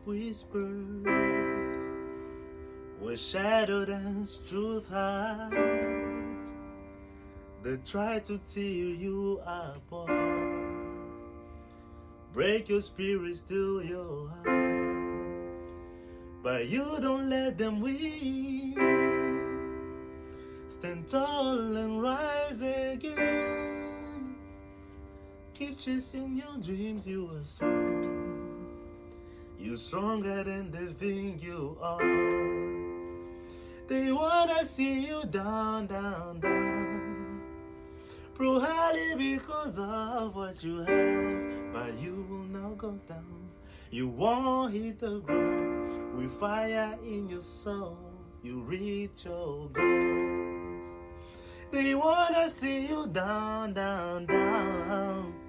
whispers where shadow dance truth hides. They try to tear you apart, break your spirit, steal your heart. But you don't let them win. Stand tall and rise again. Keep chasing your dreams, you are strong. You're stronger than they think you are. They wanna see you down, down, down. Probably because of what you have, but you will not go down. You won't hit the ground. With fire in your soul, you reach your goals. They wanna see you down, down, down.